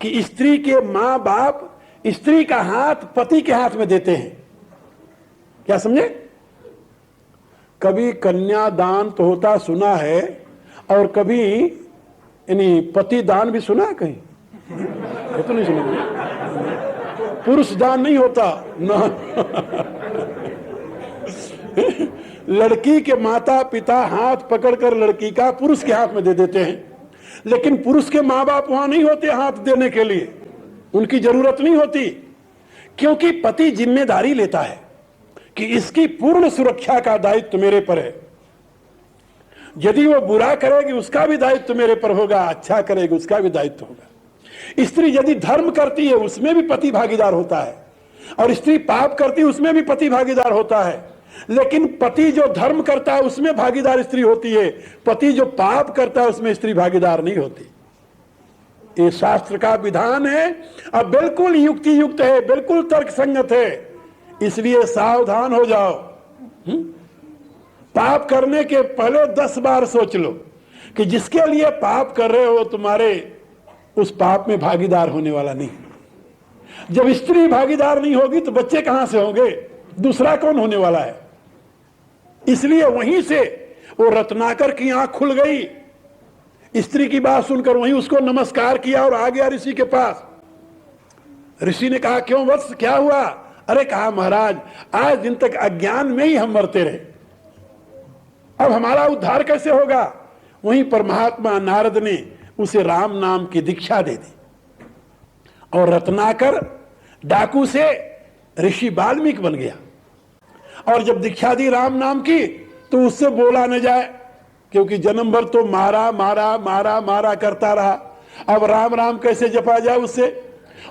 कि स्त्री के मां बाप स्त्री का हाथ पति के हाथ में देते हैं। क्या समझे? कभी कन्यादान तो होता सुना है, और कभी यानी पति दान भी सुना है कहीं? ये तो नहीं सुना। पुरुष दान नहीं होता ना। लड़की के माता पिता हाथ पकड़कर लड़की का पुरुष के हाथ में दे देते हैं, लेकिन पुरुष के माँ बाप वहां नहीं होते हाथ देने के लिए, उनकी जरूरत नहीं होती, क्योंकि पति जिम्मेदारी लेता है कि इसकी पूर्ण सुरक्षा का दायित्व मेरे पर है। यदि वो बुरा करेगी उसका भी दायित्व मेरे पर होगा, अच्छा करेगी उसका भी दायित्व होगा। स्त्री यदि धर्म करती है उसमें भी पति भागीदार होता है, और स्त्री पाप करती है उसमें भी पति भागीदार होता है। लेकिन पति जो धर्म करता है उसमें भागीदार स्त्री होती है, पति जो पाप करता है उसमें स्त्री भागीदार नहीं होती। ये शास्त्र का विधान है, अब बिल्कुल युक्ति युक्त है, बिल्कुल तर्क संगत है। इसलिए सावधान हो जाओ। पाप करने के पहले 10 बार सोच लो कि जिसके लिए पाप कर रहे हो तुम्हारे उस पाप में भागीदार होने वाला नहीं। जब स्त्री भागीदार नहीं होगी तो बच्चे कहां से होंगे? दूसरा कौन होने वाला है? इसलिए वहीं से वो रत्नाकर की आंख खुल गई। स्त्री की बात सुनकर वहीं उसको नमस्कार किया और आ गया ऋषि के पास। ऋषि ने कहा क्यों वत्स, क्या हुआ? अरे कहा महाराज, आज दिन तक अज्ञान में ही हम मरते रहे, अब हमारा उद्धार कैसे होगा? वहीं पर महात्मा नारद ने उसे राम नाम की दीक्षा दे दी, और रत्नाकर डाकू से ऋषि वाल्मीकि बन गया। और जब दीक्षा दी राम नाम की तो उससे बोला न जाए, क्योंकि जन्म भर तो मारा मारा मारा मारा करता रहा, अब राम राम कैसे जपा जाए उससे?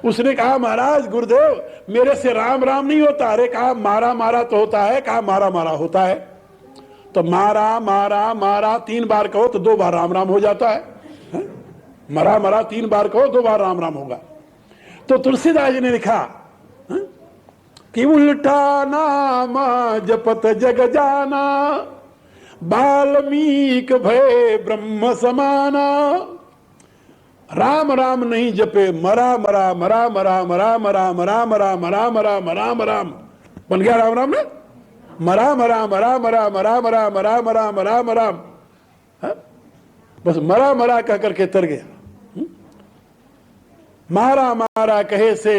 उसने कहा महाराज गुरुदेव, मेरे से राम राम नहीं होता। अरे कहा मारा मारा तो होता है, कहा मारा मारा होता है। तो मारा मारा मारा 3 बार कहो तो 2 बार राम राम हो जाता है? मरा मरा 3 बार कहो 2 बार राम राम होगा। तो तुलसीदास जी ने लिखा कि उल्टा नाम जपत जग जाना, वाल्मीक भय ब्रह्म समाना। राम राम नहीं जपे, मरा मरा मरा मरा मरा मरा मरा मरा मरा मरा मरा मरा, बन गया राम राम ना? मरा मरा मरा मरा मरा मरा मरा मरा मरा मरा, बस मरा मरा कह करके तर गया। मारा मारा कहे से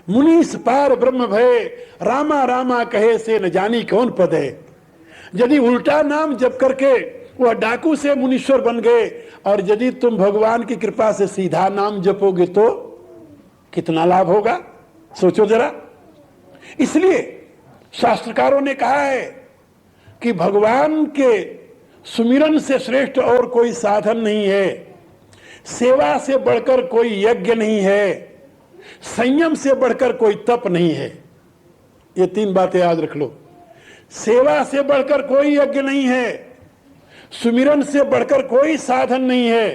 मुनीस पार ब्रह्म भय, रामा रामा कहे से न जानी कौन पद है। यदि उल्टा नाम जप करके वह डाकू से मुनीश्वर बन गए, और यदि तुम भगवान की कृपा से सीधा नाम जपोगे तो कितना लाभ होगा, सोचो जरा। इसलिए शास्त्रकारों ने कहा है कि भगवान के सुमिरन से श्रेष्ठ और कोई साधन नहीं है, सेवा से बढ़कर कोई यज्ञ नहीं है, संयम से बढ़कर कोई तप नहीं है। ये 3 बातें याद रख लो। सेवा से बढ़कर कोई यज्ञ नहीं है, सुमिरन से बढ़कर कोई साधन नहीं है,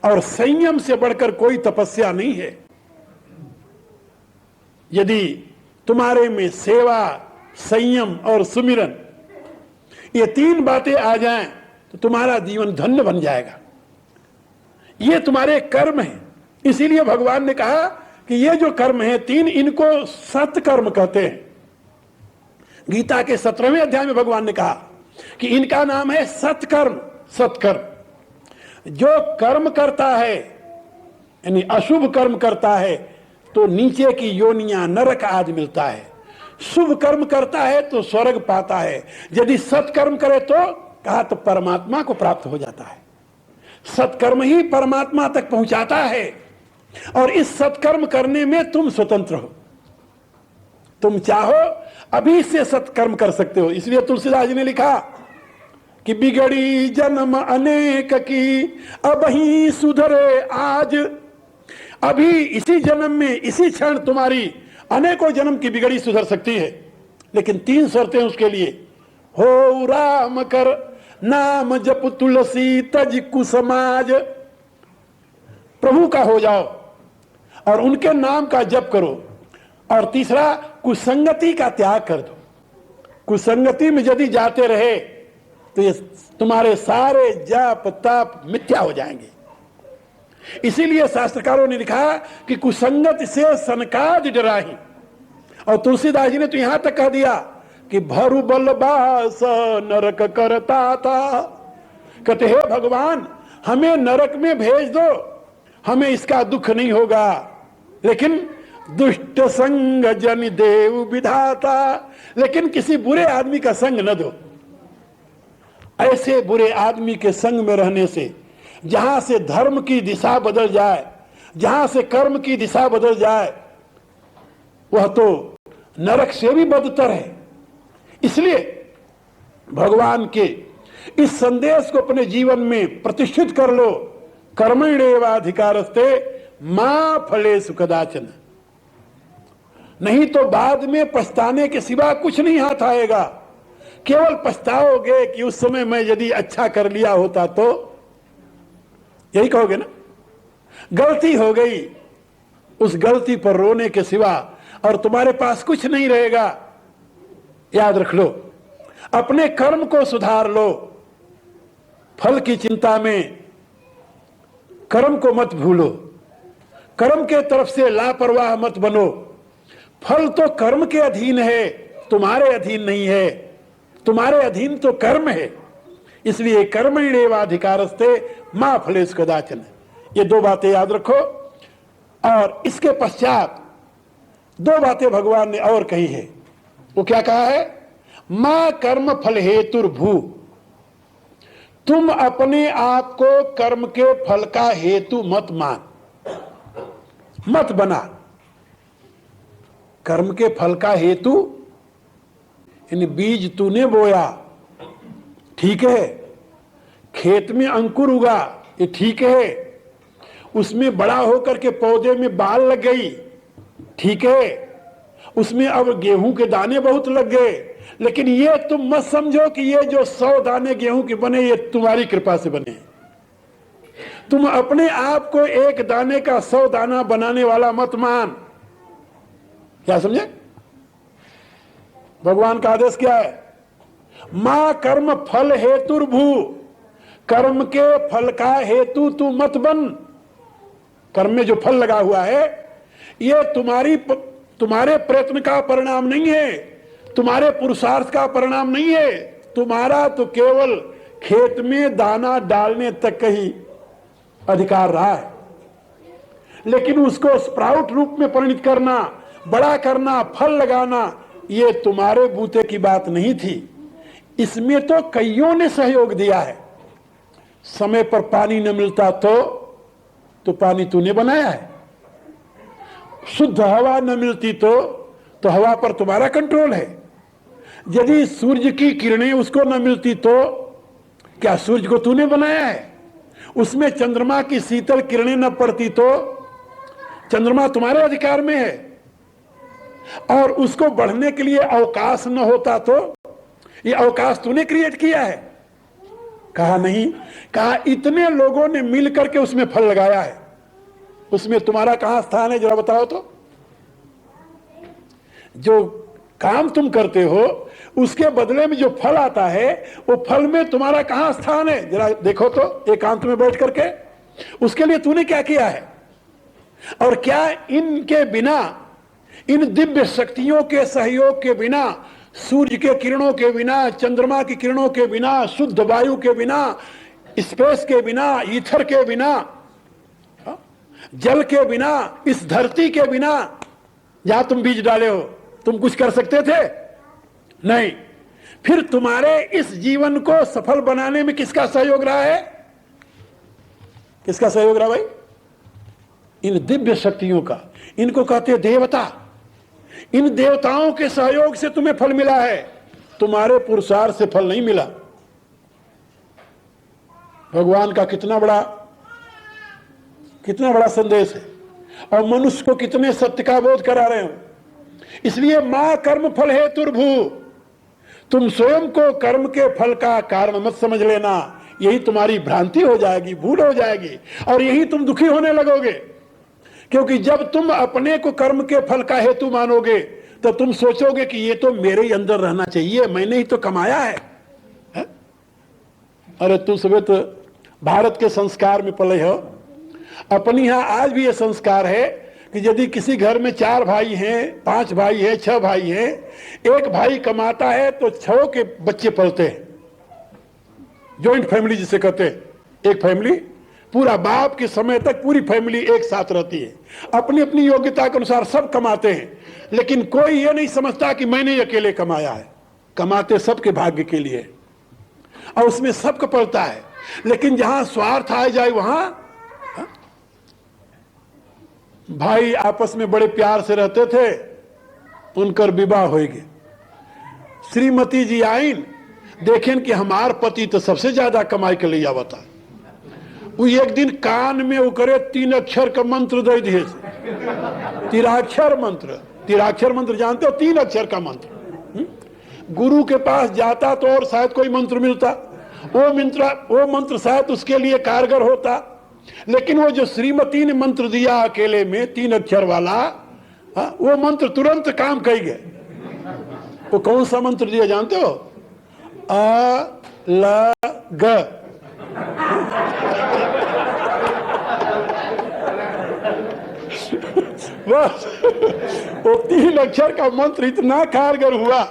और संयम से बढ़कर कोई तपस्या नहीं है। यदि तुम्हारे में सेवा, संयम और सुमिरन ये 3 बातें आ जाएं तो तुम्हारा जीवन धन्य बन जाएगा। ये तुम्हारे कर्म हैं। इसीलिए भगवान ने कहा कि ये जो कर्म है 3, इनको सत्कर्म कहते हैं। गीता के 17वें अध्याय में भगवान ने कहा कि इनका नाम है सत्कर्म। सत्कर्म जो कर्म करता है, यानी अशुभ कर्म करता है तो नीचे की योनियां नरक आदि मिलता है, शुभ कर्म करता है तो स्वर्ग पाता है, यदि सत्कर्म करे तो कहा तो परमात्मा को प्राप्त हो जाता है। सत्कर्म ही परमात्मा तक पहुंचाता है, और इस सत्कर्म करने में तुम स्वतंत्र हो। तुम चाहो अभी से सत्कर्म कर सकते हो। इसलिए तुलसीदास जी ने लिखा कि बिगड़ी जन्म अनेक की अब ही सुधरे आज। अभी इसी जन्म में, इसी क्षण तुम्हारी अनेकों जन्म की बिगड़ी सुधर सकती है, लेकिन 3 शर्तें उसके लिए। हो राम कर नाम जप तुलसी तज कुसमाज, प्रभु का हो जाओ और उनके नाम का जप करो। और तीसरा, कुसंगति का त्याग कर दो। कुसंगति में यदि जाते रहे तो ये तुम्हारे सारे जप तप मिथ्या हो जाएंगे। इसीलिए शास्त्रकारों ने लिखा कि कुसंगत से सनकाज डराही। और तुलसीदास जी ने तो यहां तक कह दिया कि भरु बलबास नरक करता था। कहते हे भगवान, हमें नरक में भेज दो, हमें इसका दुख नहीं होगा, लेकिन दुष्ट संग जन देव विधाता, लेकिन किसी बुरे आदमी का संग न दो। ऐसे बुरे आदमी के संग में रहने से जहां से धर्म की दिशा बदल जाए, जहां से कर्म की दिशा बदल जाए, वह तो नरक से भी बदतर है। इसलिए भगवान के इस संदेश को अपने जीवन में प्रतिष्ठित कर लो। कर्मण्येवाधिकारस्ते मा फलेषु कदाचन। नहीं तो बाद में पछताने के सिवा कुछ नहीं हाथ आएगा। केवल पछताओगे कि उस समय मैं यदि अच्छा कर लिया होता तो, यही कहोगे ना। गलती हो गई, उस गलती पर रोने के सिवा और तुम्हारे पास कुछ नहीं रहेगा। याद रख लो, अपने कर्म को सुधार लो। फल की चिंता में कर्म को मत भूलो, कर्म के तरफ से लापरवाह मत बनो। फल तो कर्म के अधीन है, तुम्हारे अधीन नहीं है। तुम्हारे अधीन तो कर्म है। इसलिए कर्मण्येवाधिकारस्ते मा फलेषु कदाचन। ये 2 बातें याद रखो। और इसके पश्चात 2 बातें भगवान ने और कही है। वो क्या कहा है? मां कर्म फल हेतुर्भू। तुम अपने आप को कर्म के फल का हेतु मत मान, मत बना। कर्म के फल का हेतु, इन बीज तूने बोया, ठीक है। खेत में अंकुर उगा, ये ठीक है। उसमें बड़ा होकर के पौधे में बाल लग गई, ठीक है। उसमें अब गेहूं के दाने बहुत लग गए, लेकिन ये तुम मत समझो कि ये जो 100 दाने गेहूं के बने ये तुम्हारी कृपा से बने। तुम अपने आप को एक दाने का 100 दाना बनाने वाला मत मान। क्या समझे? भगवान का आदेश क्या है? मां कर्म फल हेतुर्भू, कर्म के फल का हेतु तू मत बन। कर्म में जो फल लगा हुआ है ये तुम्हारे प्रयत्न का परिणाम नहीं है, तुम्हारे पुरुषार्थ का परिणाम नहीं है। तुम्हारा तो केवल खेत में दाना डालने तक का ही अधिकार रहा है, लेकिन उसको स्प्राउट रूप में परिणित करना, बड़ा करना, फल लगाना, ये तुम्हारे बूते की बात नहीं थी। इसमें तो कईयों ने सहयोग दिया है। समय पर पानी न मिलता तो पानी तूने बनाया है। शुद्ध हवा न मिलती तो हवा पर तुम्हारा कंट्रोल है। यदि सूर्य की किरणें उसको न मिलती तो क्या सूर्य को तूने बनाया है? उसमें चंद्रमा की शीतल किरणें न पड़ती तो चंद्रमा तुम्हारे अधिकार में है, और उसको बढ़ने के लिए अवकाश न होता तो ये अवकाश तूने क्रिएट किया है। कहा नहीं, कहा इतने लोगों ने मिल करके उसमें फल लगाया है, उसमें तुम्हारा कहां स्थान है जरा बताओ तो। जो काम तुम करते हो उसके बदले में जो फल आता है वो फल में तुम्हारा कहां स्थान है जरा देखो तो एकांत में बैठ करके। उसके लिए तूने क्या किया है? और क्या इनके बिना, इन दिव्य शक्तियों के सहयोग के बिना, सूर्य के किरणों के बिना, चंद्रमा की किरणों के बिना, शुद्ध वायु के बिना, स्पेस के बिना, ईथर के बिना, जल के बिना, इस धरती के बिना जहां तुम बीज डाले हो, तुम कुछ कर सकते थे? नहीं। फिर तुम्हारे इस जीवन को सफल बनाने में किसका सहयोग रहा है? किसका सहयोग रहा भाई? इन दिव्य शक्तियों का। इनको कहते हैं देवता। इन देवताओं के सहयोग से तुम्हें फल मिला है, तुम्हारे पुरुषार्थ से फल नहीं मिला। भगवान का कितना बड़ा संदेश है, और मनुष्य को कितने सत्य का बोध करा रहे हो। इसलिए मां कर्म फल हेतुर्भू, तुम स्वयं को कर्म के फल का कारण मत समझ लेना, यही तुम्हारी भ्रांति हो जाएगी, भूल हो जाएगी, और यही तुम दुखी होने लगोगे। क्योंकि जब तुम अपने को कर्म के फल का हेतु मानोगे तो तुम सोचोगे कि ये तो मेरे ही अंदर रहना चाहिए, मैंने ही तो कमाया है? अरे तुम सब तो भारत के संस्कार में पले हो। अपनी यहां आज भी ये संस्कार है कि यदि किसी घर में 4 भाई हैं, 5 भाई हैं, 6 भाई हैं, एक भाई कमाता है तो 6 के बच्चे पलते हैं। जॉइंट फैमिली जिसे कहते हैं। एक फैमिली पूरा बाप के समय तक पूरी फैमिली एक साथ रहती है, अपनी अपनी योग्यता के अनुसार सब कमाते हैं, लेकिन कोई ये नहीं समझता कि मैंने अकेले कमाया है। कमाते सबके भाग्य के लिए, और उसमें सबको पड़ता है। लेकिन जहां स्वार्थ आ जाए वहां भाई आपस में बड़े प्यार से रहते थे, उनकर विवाह हो गए। श्रीमती जी आईन देखें कि हमार पति तो सबसे ज्यादा कमाई के लिए आवता। वो एक दिन कान में उकरे 3 अक्षर का मंत्र दे दिए, तिराक्षर मंत्र जानते हो? 3 अक्षर का मंत्र। गुरु के पास जाता तो और शायद कोई मंत्र मिलता, वो मंत्र शायद उसके लिए कारगर होता, लेकिन वो जो श्रीमती ने मंत्र दिया अकेले में 3 अक्षर वाला, वो मंत्र तुरंत काम कर गए। वो कौन सा मंत्र दिया जानते हो? अ ल ग। बस वो 3 अक्षर का मंत्र इतना कारगर हुआ।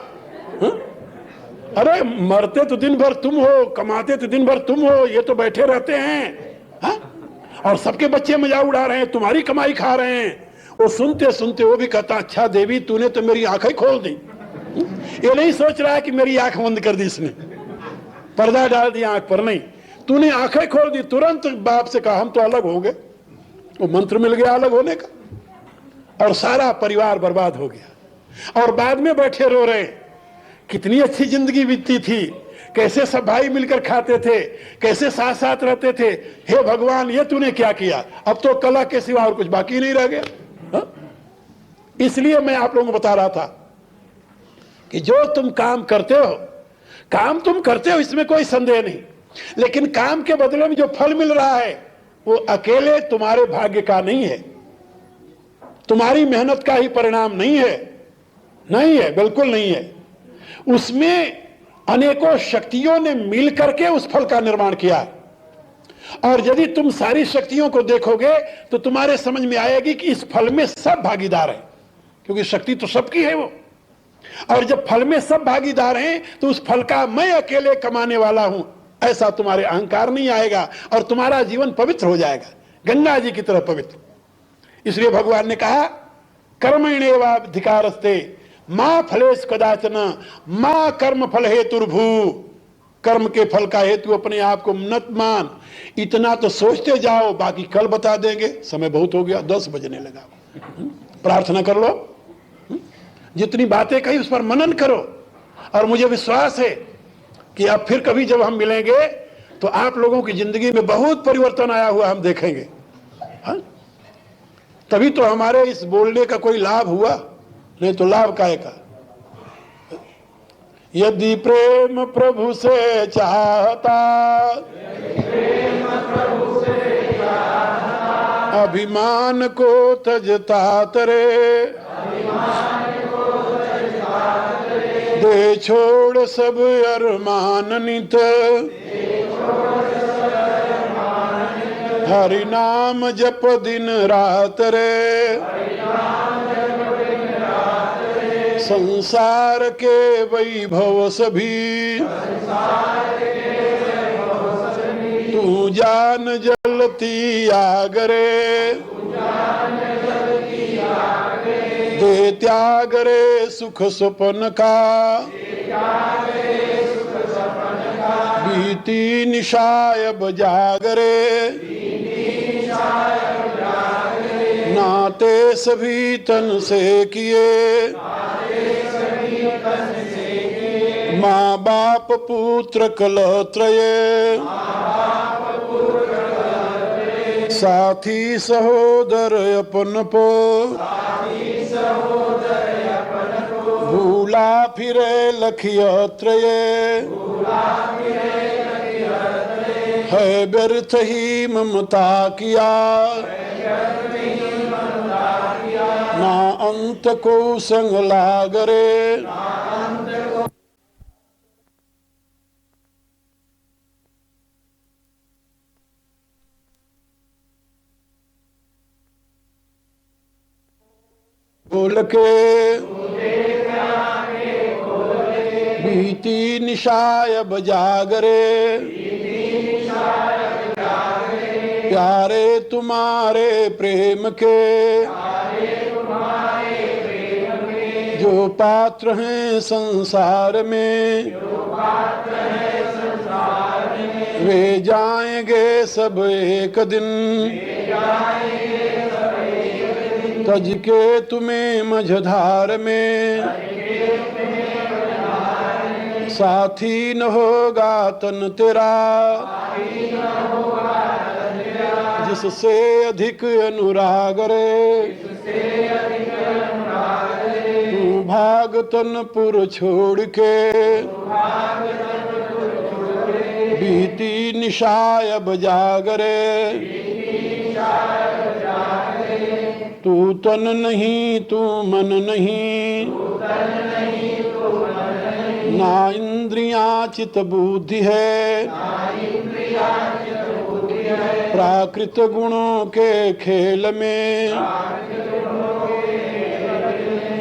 अरे मरते तो दिन भर तुम हो, कमाते तो दिन भर तुम हो, ये तो बैठे रहते हैं और सबके बच्चे मजा उड़ा रहे हैं, तुम्हारी कमाई खा रहे हैं। वो सुनते सुनते वो भी कहता, अच्छा देवी तूने तो मेरी आंखें खोल दी। ये नहीं सोच रहा है कि मेरी आंख बंद कर दी इसने, पर्दा डाल दिया आंख पर, नहीं, तूने आंखें खोल दी। तुरंत बाप से कहा हम तो अलग हो गए, वो मंत्र मिल गया अलग होने का, और सारा परिवार बर्बाद हो गया। और बाद में बैठे रो रहे, कितनी अच्छी जिंदगी बीतती थी, कैसे सब भाई मिलकर खाते थे, कैसे साथ साथ रहते थे। हे भगवान ये तूने क्या किया? अब तो कला के सिवा और कुछ बाकी नहीं रह गया। इसलिए मैं आप लोगों को बता रहा था कि जो तुम काम करते हो इसमें कोई संदेह नहीं, लेकिन काम के बदले में जो फल मिल रहा है वो अकेले तुम्हारे भाग्य का नहीं है, तुम्हारी मेहनत का ही परिणाम नहीं है, बिल्कुल नहीं है। उसमें अनेकों शक्तियों ने मिल करके उस फल का निर्माण किया है। और यदि तुम सारी शक्तियों को देखोगे तो तुम्हारे समझ में आएगी कि इस फल में सब भागीदार हैं, क्योंकि शक्ति तो सबकी है वो। और जब फल में सब भागीदार हैं तो उस फल का मैं अकेले कमाने वाला हूं ऐसा तुम्हारे अहंकार नहीं आएगा और तुम्हारा जीवन पवित्र हो जाएगा, गंगा जी की तरह पवित्र। इसलिए भगवान ने कहा कर्मण्येवाधिकारस्ते मां फलेश कदाचन मां कर्म फल हेतुर्भू। कर्म के फल का हेतु अपने आप को मत मान, इतना तो सोचते जाओ, बाकी कल बता देंगे। समय बहुत हो गया, 10 बजने लगा। प्रार्थना कर लो, जितनी बातें कही उस पर मनन करो, और मुझे विश्वास है कि अब फिर कभी जब हम मिलेंगे तो आप लोगों की जिंदगी में बहुत परिवर्तन आया हुआ हम देखेंगे। तभी तो हमारे इस बोलने का कोई लाभ हुआ, नहीं तो लाभ काहे का। यदि प्रेम प्रभु से चाहता अभिमान को तजता तरे, दे छोड़ सब अरमान नित, हरि नाम जप दिन रात रे। संसार के वैभव सभी तू जान जलती आगरे, दे त्याग रे सुख सुपन का, बीती निशायब जागरे। नाते सभी तन से किए, माँ बाप पुत्र कलत्रये, साथी सहोदर अपन पो, भूला फिरे लखियत्रये, है व्यर्थ ही ममता किया, ना अंत को संग लागरे। बोल के बीती निशायब जागरे, प्यारे तुम्हारे प्रेम के जो पात्र हैं संसार में, वे जाएंगे सब एक दिन, तज के तुम्हें मझधार में, साथी न होगा तन तेरा, जिससे अधिक अनुराग रे। तू भाग तन पुर छोड़ के, बीती निशायब जागरे। तू तन नहीं तू मन नहीं, ना इंद्रियां चित बुद्धि है, प्राकृत गुणों के खेल में,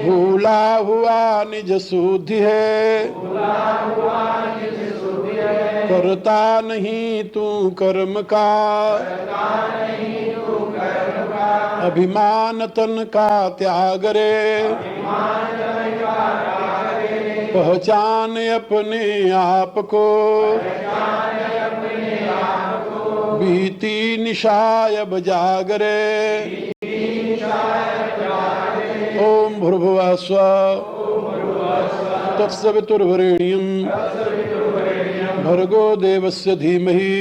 भूला हुआ निज शुद्धि है, करता नहीं तू कर्म का, अभिमान तन का त्याग रे। पहचान अपने आप को, बीती निशायब जागरे। ओम भूर्भुवः स्वः तत्सवितुर्वरेण्यं भर्गो देवस्य धीमहि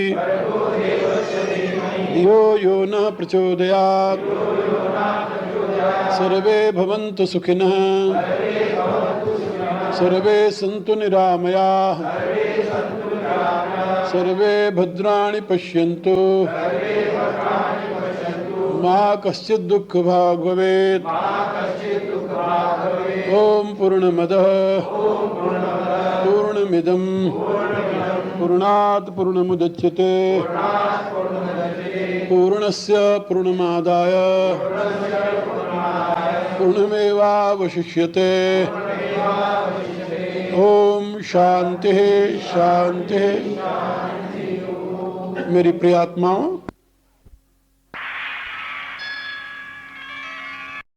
यो यो न प्रचोदयात् सर्वे भवन्तु सुखिनः सर्वे सन्तु निरामयाः सर्वे भद्राणि पश्यन्तु मा कश्चित् दुःखभाग् भवेत्। ओम पूर्णमदः पूर्णमिदं पूर्णात् पूर्णमुदच्यते पूर्णस्य पूर्णमादाय पूर्णमेवावशिष्यते। ओम शांति शांति। मेरी प्रिय आत्माओं,